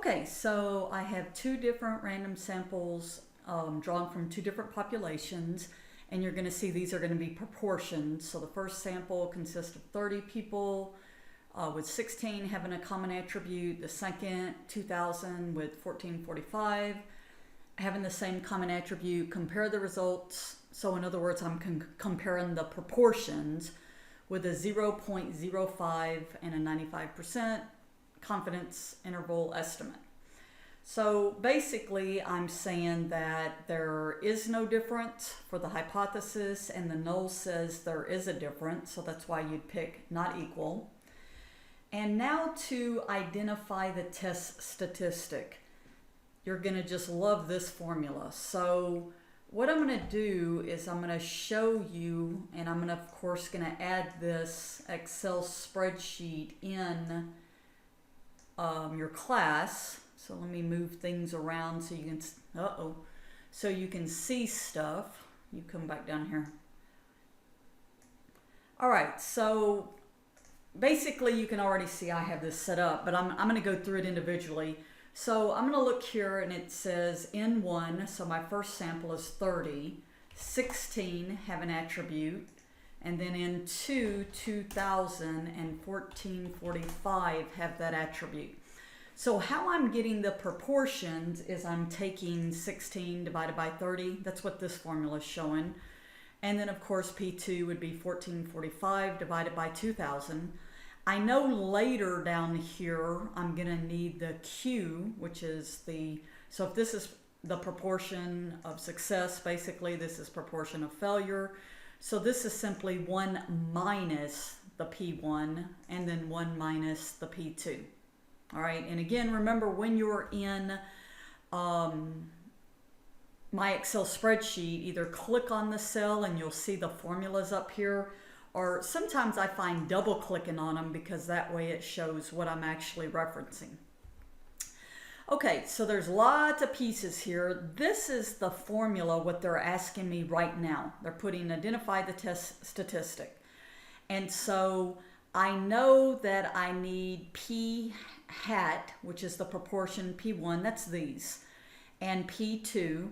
Okay, so I have two different random samples drawn from two different populations, and you're going to see these are going to be proportioned. So the first sample consists of 30 people with 16 having a common attribute. The second, 2,000 with 1445 having the same common attribute. Compare the results. So in other words, I'm comparing the proportions with a 0.05 and a 95% confidence interval estimate. So basically I'm saying that there is no difference for the hypothesis, and the null says there is a difference, so that's why you'd pick not equal. And now to identify the test statistic. You're going to just love this formula. So what I'm going to do is I'm going to show you, and I'm going to, of course, going to add this Excel spreadsheet in your class. So let me move things around so you can, so you can see stuff. You come back down here. All right, so basically you can already see I have this set up, but I'm going to go through it individually. So I'm going to look here, and it says N1, so my first sample is 30, 16 have an attribute, and then N2, 2,000 and 1445 have that attribute. So how I'm getting the proportions is I'm taking 16 divided by 30. That's what this formula is showing. And then of course P2 would be 1445 divided by 2,000. I know later down here I'm going to need the Q, which is so if this is the proportion of success, basically this is proportion of failure. So this is simply 1 minus the P1 and then 1 minus the P2. All right, and again, remember when you're in my Excel spreadsheet, either click on the cell and you'll see the formulas up here, or sometimes I find double clicking on them because that way it shows what I'm actually referencing. Okay, so there's lots of pieces here. This is the formula, what they're asking me right now. They're putting identify the test statistic. And so I know that I need P hat, which is the proportion P1, that's these, and P2.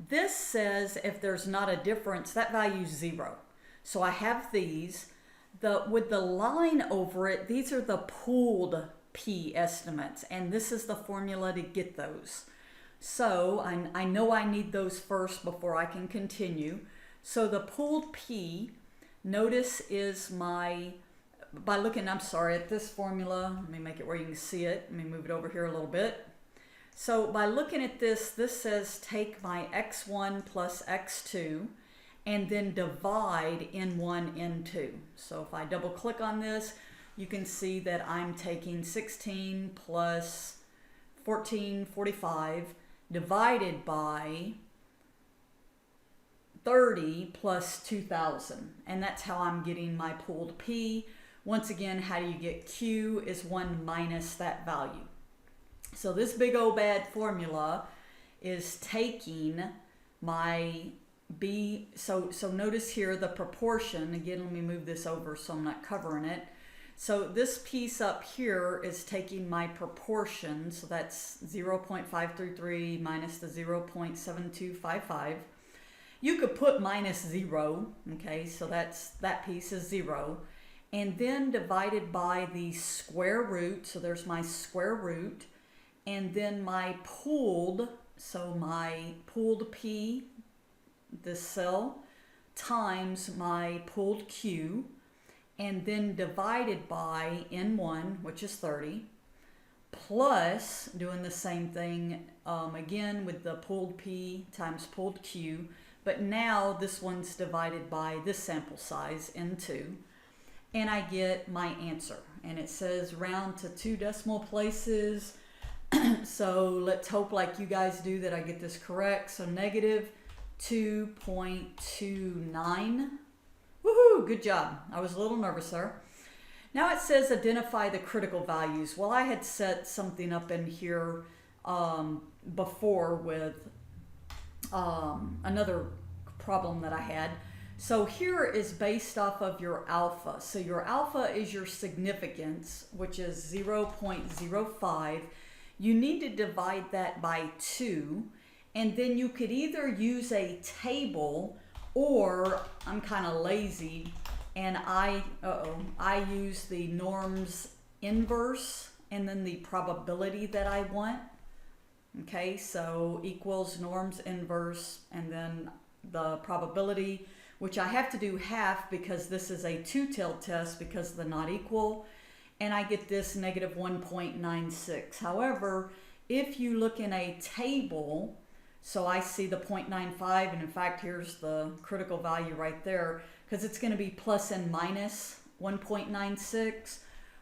This says if there's not a difference, that value is 0. So I have these. With the line over it, these are the pooled P estimates, and this is the formula to get those. So I know I need those first before I can continue. So the pooled P, notice is by looking, at this formula, let me make it where you can see it. Let me move it over here a little bit. So by looking at this says take my x1 plus x2 and then divide N1, N2. So if I double click on this, you can see that I'm taking 16 plus 1445 divided by 30 plus 2,000. And that's how I'm getting my pooled P. Once again, how do you get Q is 1 minus that value. So this big old bad formula is taking my B, so notice here the proportion, again let me move this over so I'm not covering it. So this piece up here is taking my proportion, so that's 0.533 minus the 0.7255. You could put minus 0, okay, so that piece is 0. And then divided by the square root, so there's my square root, and then my pooled, so my pooled P, this cell, times my pooled Q, and then divided by N1, which is 30, plus doing the same thing again with the pooled P times pooled Q, but now this one's divided by this sample size, N2, and I get my answer. And it says round to 2 decimal places. So let's hope like you guys do that I get this correct. So negative 2.29. Woohoo, good job. I was a little nervous there. Now it says identify the critical values. Well, I had set something up in here before with another problem that I had. So here is based off of your alpha. So your alpha is your significance, which is 0.05. you need to divide that by 2, and then you could either use a table, or I'm kind of lazy and I use the norms inverse and then the probability that I want. Okay, so equals norms inverse and then the probability, which I have to do half because this is a two-tailed test because of the not equal, and I get this negative 1.96. However, if you look in a table, so I see the 0.95, and in fact, here's the critical value right there, because it's going to be plus and minus 1.96,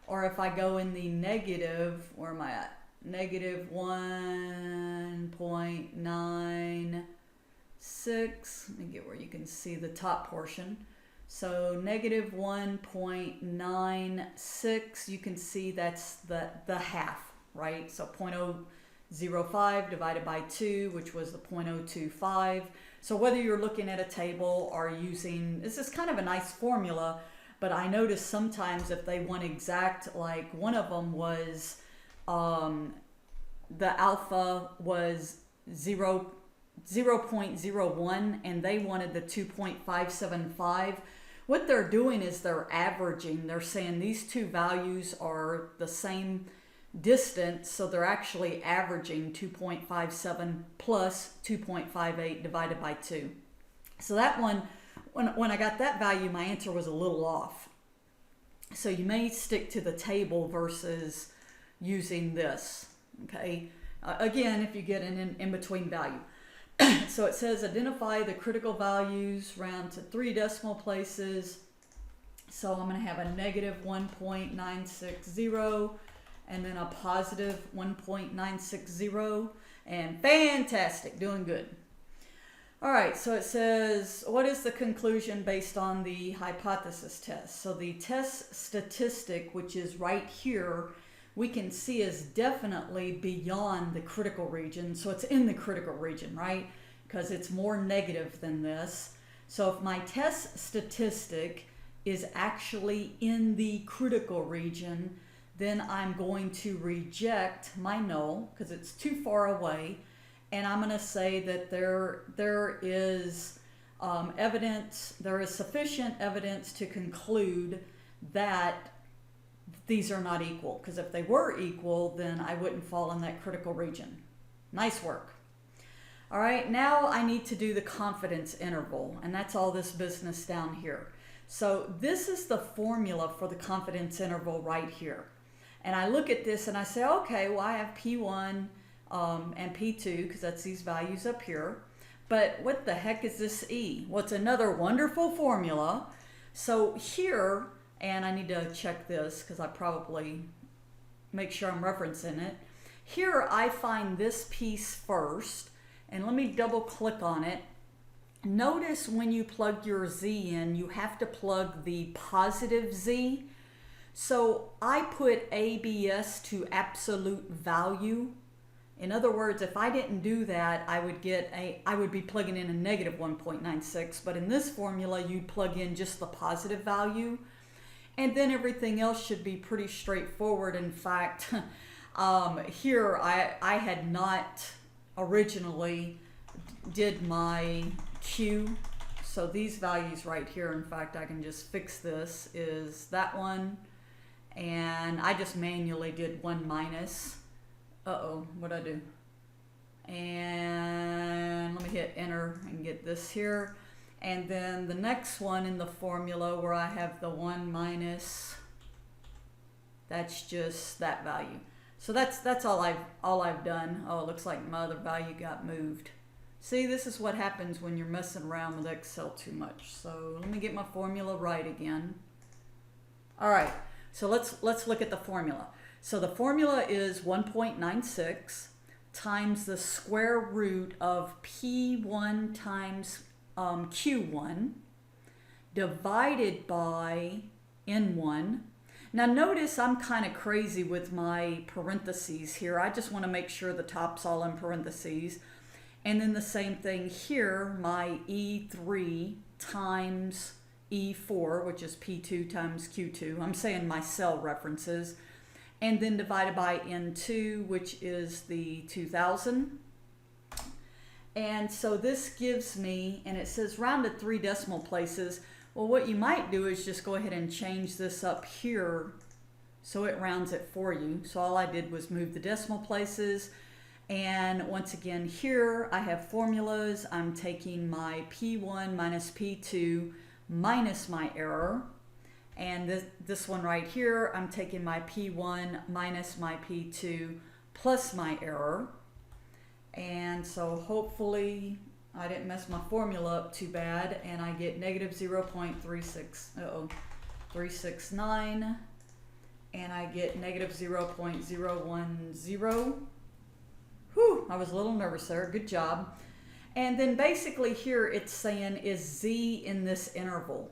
or if I go in the negative, where am I at? Negative 1.96. Let me get where you can see the top portion. So negative 1.96, you can see that's the half, right? So 0.005 divided by 2, which was the 0.025. So whether you're looking at a table or using, this is kind of a nice formula, but I notice sometimes if they want exact, like one of them was, the alpha was 0.01 and they wanted the 2.575. What they're doing is they're averaging. They're saying these two values are the same distance, so they're actually averaging 2.57 plus 2.58 divided by 2. So that one, when I got that value, my answer was a little off. So you may stick to the table versus using this, okay? Again, if you get an in-between value. So it says identify the critical values, round to 3 decimal places. So I'm going to have a negative 1.960 and then a positive 1.960, and fantastic, doing good. All right, so it says, what is the conclusion based on the hypothesis test? So the test statistic, which is right here, we can see is definitely beyond the critical region. So it's in the critical region, right? Because it's more negative than this. So if my test statistic is actually in the critical region, then I'm going to reject my null because it's too far away. And I'm going to say that there is evidence, there is sufficient evidence to conclude that these are not equal. Because if they were equal, then I wouldn't fall in that critical region. Nice work. All right, now I need to do the confidence interval, and that's all this business down here. So this is the formula for the confidence interval right here. And I look at this and I say, okay, well, I have P1 and P2 because that's these values up here. But what the heck is this E? Well, it's another wonderful formula. So here, and I need to check this because I probably make sure I'm referencing it. Here I find this piece first, and let me double click on it. Notice when you plug your Z in, you have to plug the positive Z. So I put ABS to absolute value. In other words, if I didn't do that, I would be plugging in a negative 1.96, but in this formula, you'd plug in just the positive value, and then everything else should be pretty straightforward. In fact, here I had not originally did my Q, so these values right here, in fact, I can just fix this, is that one, and I just manually did 1 minus. What'd I do? And let me hit enter and get this here. And then the next one in the formula where I have the 1 minus, that's just that value. So that's all I've done. Oh, it looks like my other value got moved. See, this is what happens when you're messing around with Excel too much. So let me get my formula right again. All right, so let's look at the formula. So the formula is 1.96 times the square root of P1 times Q1 divided by N1. Now notice I'm kind of crazy with my parentheses here. I just want to make sure the top's all in parentheses. And then the same thing here, my E3 times E4, which is P2 times Q2. I'm saying my cell references. and then divided by N2, which is the 2000. And so this gives me, and it says rounded 3 decimal places. Well, what you might do is just go ahead and change this up here so it rounds it for you. So all I did was move the decimal places. And once again, here I have formulas. I'm taking my P1 minus P2 minus my error. And this one right here, I'm taking my P1 minus my P2 plus my error. And so hopefully I didn't mess my formula up too bad, and I get negative 0.369, and I get negative 0.010. Whew, I was a little nervous there. Good job. And then basically here it's saying, is Z in this interval?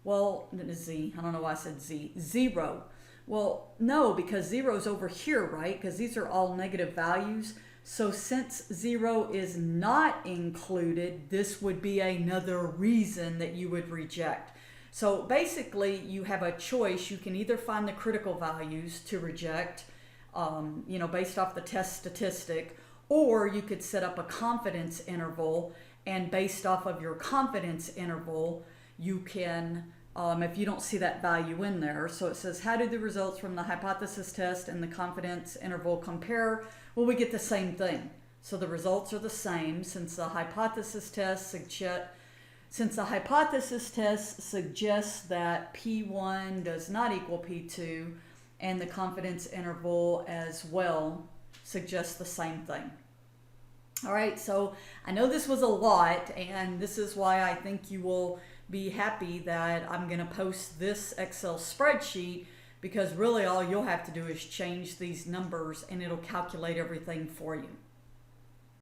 Well, Z, I don't know why I said Z. 0. Well, no, because 0 is over here, right? Because these are all negative values. So since 0 is not included, this would be another reason that you would reject. So basically, you have a choice. You can either find the critical values to reject, based off the test statistic, or you could set up a confidence interval, and based off of your confidence interval, you can, if you don't see that value in there. So it says, how do the results from the hypothesis test and the confidence interval compare? Well, we get the same thing. So the results are the same since the hypothesis test suggests that P1 does not equal P2, and the confidence interval as well suggests the same thing. All right, so I know this was a lot, and this is why I think you will be happy that I'm going to post this Excel spreadsheet, because really all you'll have to do is change these numbers and it'll calculate everything for you.